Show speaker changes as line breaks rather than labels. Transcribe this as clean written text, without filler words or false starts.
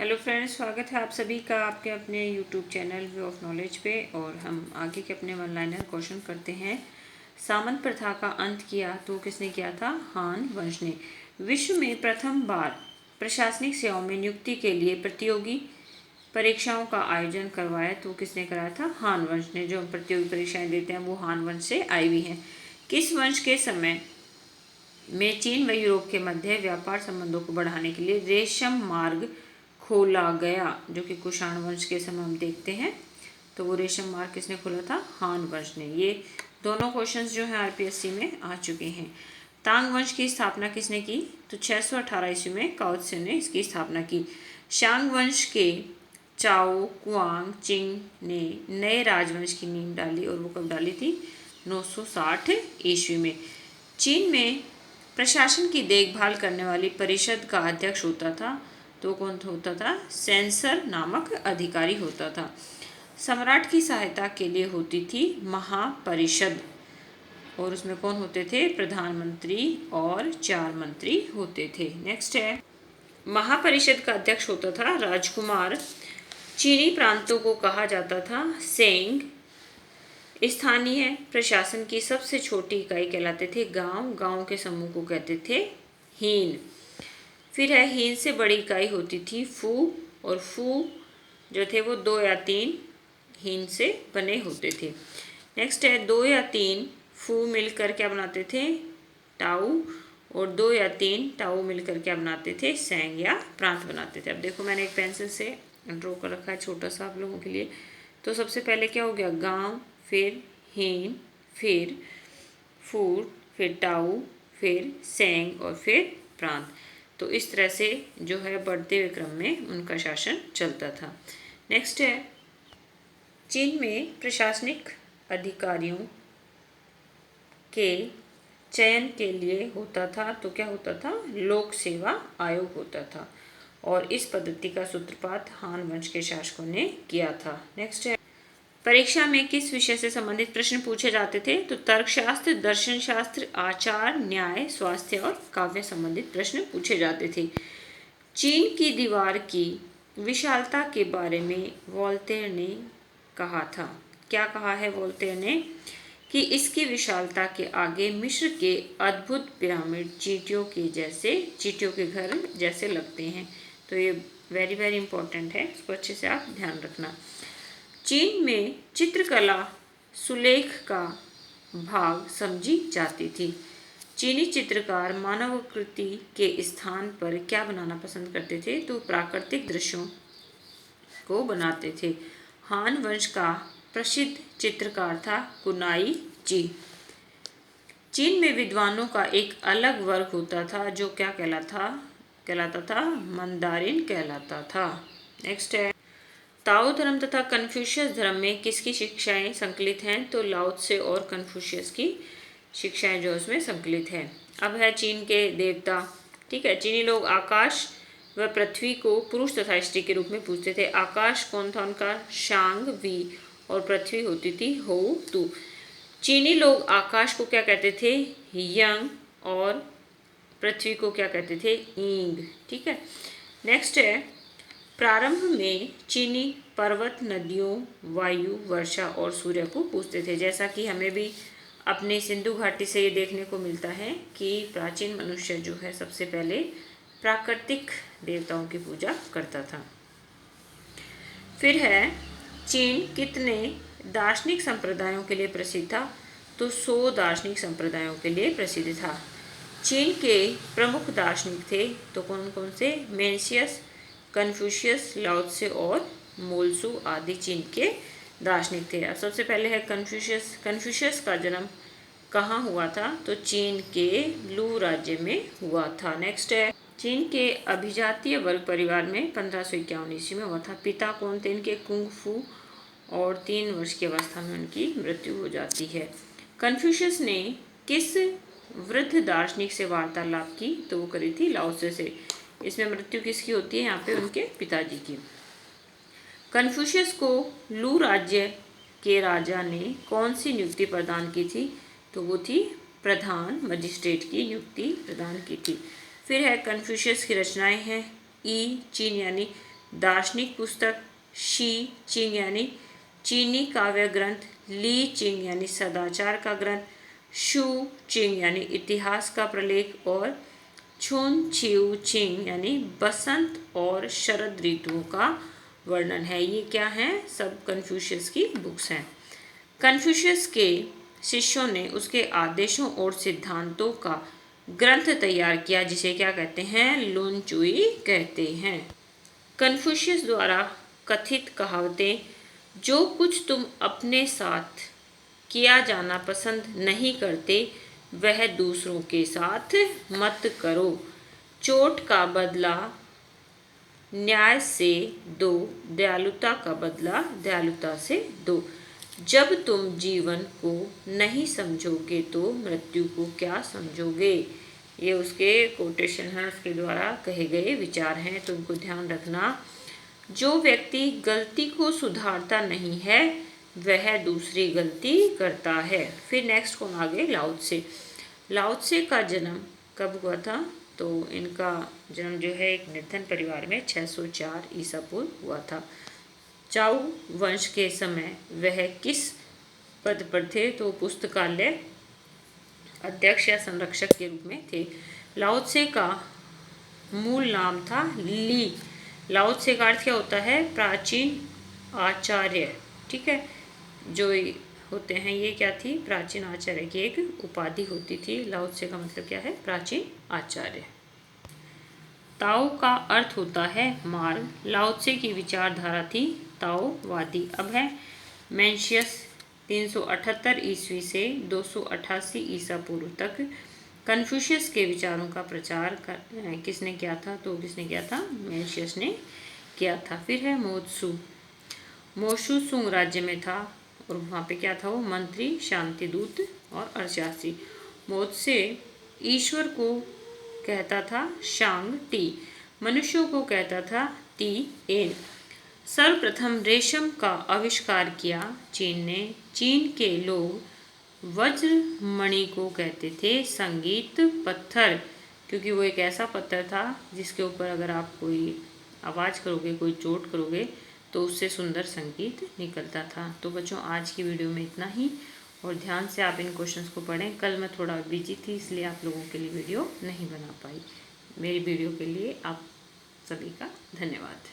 Hello friends, स्वागत है आप सभी का आपके अपने YouTube channel way of knowledge पे। और हम आगे के अपने वन लाइनर क्वेश्चन करते हैं। सामंत प्रथा का अंत किया तो किसने किया था? हान वंश ने। विश्व में प्रथम बार प्रशासनिक सेवाओं में नियुक्ति के लिए प्रतियोगी परीक्षाओं का आयोजन करवाया तो किसने कराया था? हान वंश ने। जो प्रतियोगी परीक्षाएं देते हैं वो हान वंश से आई हुई हैं। किस वंश के समय में चीन व यूरोप के मध्य व्यापार संबंधों को बढ़ाने के लिए रेशम मार्ग खोला गया? जो कि कुषाण वंश के समय हम देखते हैं। तो वो रेशम मार्ग किसने खोला था? हान वंश ने। ये दोनों क्वेश्चंस जो हैं आरपीएससी में आ चुके हैं। तांग वंश की स्थापना किसने की? तो 618 ईस्वी में काओत्से ने इसकी स्थापना की। शांग वंश के चाओ कुआंग चिंग ने नए राजवंश की नींव डाली और वो कब डाली थी? 960 ईस्वी में। चीन में प्रशासन की देखभाल करने वाली परिषद का अध्यक्ष होता था तो कौन होता था? सेंसर नामक अधिकारी होता था। सम्राट की सहायता के लिए होती थी महापरिषद और उसमें कौन होते थे? प्रधानमंत्री और 4 मंत्री होते थे। नेक्स्ट है, महापरिषद का अध्यक्ष होता था राजकुमार। चीनी प्रांतों को कहा जाता था सेंग। स्थानीय प्रशासन की सबसे छोटी इकाई कहलाते थे गांव। गांव के समूह को कहते थे हीन। फिर है, हीन से बड़ी इकाई होती थी फू, और फू जो थे वो 2 या 3 हीन से बने होते थे। नेक्स्ट है, 2 या 3 फू मिलकर क्या बनाते थे? टाऊ। और 2 या 3 टाऊ मिलकर क्या बनाते थे? सेंग या प्रांत बनाते थे। अब देखो मैंने एक पेंसिल से ड्रॉ कर रखा है छोटा सा आप लोगों के लिए। तो सबसे पहले क्या हो गया? गांव, फिर हीन, फिर फूर, फिर टाऊ, फिर सेंग और फिर प्रांत। तो इस तरह से जो है बढ़ते हुए क्रम में उनका शासन चलता था। नेक्स्ट है, चीन में प्रशासनिक अधिकारियों के चयन के लिए होता था तो क्या होता था? लोक सेवा आयोग होता था और इस पद्धति का सूत्रपात हान वंश के शासकों ने किया था। नेक्स्ट है, परीक्षा में किस विषय से संबंधित प्रश्न पूछे जाते थे? तो तर्कशास्त्र, दर्शन शास्त्र, आचार, न्याय, स्वास्थ्य और काव्य संबंधित प्रश्न पूछे जाते थे। चीन की दीवार की विशालता के बारे में वोल्टेयर ने कहा था। क्या कहा है वोल्टेयर ने? कि इसकी विशालता के आगे मिस्र के अद्भुत पिरामिड चींटियों के घर जैसे लगते हैं। तो ये वेरी वेरी इंपॉर्टेंट है, इसको अच्छे से आप ध्यान रखना। चीन में चित्रकला सुलेख का भाग समझी जाती थी। चीनी चित्रकार मानवाकृति के स्थान पर क्या बनाना पसंद करते थे? तो प्राकृतिक दृश्यों को बनाते थे। हान वंश का प्रसिद्ध चित्रकार था कुनाई ची। चीन में विद्वानों का एक अलग वर्ग होता था जो क्या कहलाता था? मंदारिन कहलाता था। नेक्स्ट है, ताओ धर्म तथा कन्फ्यूशियस धर्म में किसकी शिक्षाएं संकलित हैं? तो लाओ त्से और कन्फ्यूशियस की शिक्षाएं जो उसमें संकलित है। अब है चीन के देवता। ठीक है, चीनी लोग आकाश व पृथ्वी को पुरुष तथा स्त्री के रूप में पूजते थे। आकाश कौन था उनका? शांग वी, और पृथ्वी होती थी हो तू। चीनी लोग आकाश को क्या कहते थे? यंग, और पृथ्वी को क्या कहते थे? ईंग। ठीक है, नेक्स्ट है, प्रारंभ में चीनी पर्वत, नदियों, वायु, वर्षा और सूर्य को पूजते थे। जैसा कि हमें भी अपने सिंधु घाटी से ये देखने को मिलता है कि प्राचीन मनुष्य जो है सबसे पहले प्राकृतिक देवताओं की पूजा करता था। फिर है, चीन कितने दार्शनिक संप्रदायों के लिए प्रसिद्ध था? तो 100 दार्शनिक संप्रदायों के लिए प्रसिद्ध था। चीन के प्रमुख दार्शनिक थे तो कौन कौन से? मेंशियस, कन्फ्यूशियस, लाओ त्से और मोल्सू आदि चीन के दार्शनिक थे। अब सबसे पहले है कन्फ्यूशियस। कन्फ्यूशियस का जन्म कहाँ हुआ था? तो चीन के लू राज्य में हुआ था। नेक्स्ट है, चीन के अभिजातीय वर्ग परिवार में 1551 ईस्वी में हुआ था। पिता कौन थे इनके? कुंग फू, और 3 वर्ष की अवस्था में उनकी मृत्यु हो जाती है। कन्फ्यूशियस ने किस वृद्ध दार्शनिक से वार्तालाप की? तो वो करी थी लाओ त्से से। इसमें मृत्यु किसकी होती है? यहाँ पे उनके पिताजी की। कन्फ्यूशियस को लू राज्य के राजा ने कौन सी नियुक्ति प्रदान की थी? तो वो थी प्रधान मजिस्ट्रेट की नियुक्ति प्रदान की थी। फिर है, कन्फ्यूशियस की रचनाएं हैं ई चीन यानी दार्शनिक पुस्तक, शी चिंग यानी चीनी काव्य ग्रंथ, ली चिंग यानी सदाचार का ग्रंथ, शू चिंग यानी इतिहास का प्रलेख और छुन छिउ चिंग यानी बसंत और शरद ऋतुओं का वर्णन है। ये क्या है? सब कन्फ्यूशियस की बुक्स हैं। कन्फ्यूशियस के शिष्यों ने उसके आदेशों और सिद्धांतों का ग्रंथ तैयार किया, जिसे क्या कहते हैं? लुन चुई कहते हैं। कन्फ्यूशियस द्वारा कथित कहावतें, जो कुछ तुम अपने साथ किया जाना पसंद नहीं करते वह दूसरों के साथ मत करो, चोट का बदला न्याय से दो, दयालुता का बदला दयालुता से दो, जब तुम जीवन को नहीं समझोगे तो मृत्यु को क्या समझोगे। ये उसके कोटेशन है, उसके द्वारा कहे गए विचार हैं, तो उनको ध्यान रखना। जो व्यक्ति गलती को सुधारता नहीं है वह दूसरी गलती करता है। फिर नेक्स्ट कौन आगे? लाओ त्से। लाओ त्से का जन्म कब हुआ था? तो इनका जन्म जो है एक निर्धन परिवार में 604 ईसा पूर्व हुआ था। चाउ वंश के समय वह किस पद पर थे? तो पुस्तकालय अध्यक्ष या संरक्षक के रूप में थे। लाओ त्से का मूल नाम था ली। लाओ त्से का अर्थ क्या होता है? प्राचीन आचार्य। ठीक है, जो होते हैं ये क्या थी? प्राचीन आचार्य की एक उपाधि होती थी। लाओ त्से का मतलब क्या है? प्राचीन आचार्य। ताओ का अर्थ होता है मार्ग। लाओ त्से की विचारधारा थी ताओवादी। अब है मेंशियस 378 ईस्वी से 288 ईसा पूर्व तक कन्फ्यूशियस के विचारों का प्रचार किसने किया था? तो किसने किया था? मेंशियस ने किया था। फिर है मोत्सु। मोशु सुंग राज्य में था और वहाँ पे क्या था? वो मंत्री, शांति दूत और अर्थशास्त्री। मोत्से ईश्वर को कहता था शांग टी, मनुष्यों को कहता था टी एन। सर्वप्रथम रेशम का आविष्कार किया चीन ने। चीन के लोग वज्र मणि को कहते थे संगीत पत्थर, क्योंकि वो एक ऐसा पत्थर था जिसके ऊपर अगर आप कोई आवाज़ करोगे, कोई चोट करोगे तो उससे सुंदर संगीत निकलता था। तो बच्चों आज की वीडियो में इतना ही, और ध्यान से आप इन क्वेश्चंस को पढ़ें। कल मैं थोड़ा बिजी थी इसलिए आप लोगों के लिए वीडियो नहीं बना पाई। मेरी वीडियो के लिए आप सभी का धन्यवाद।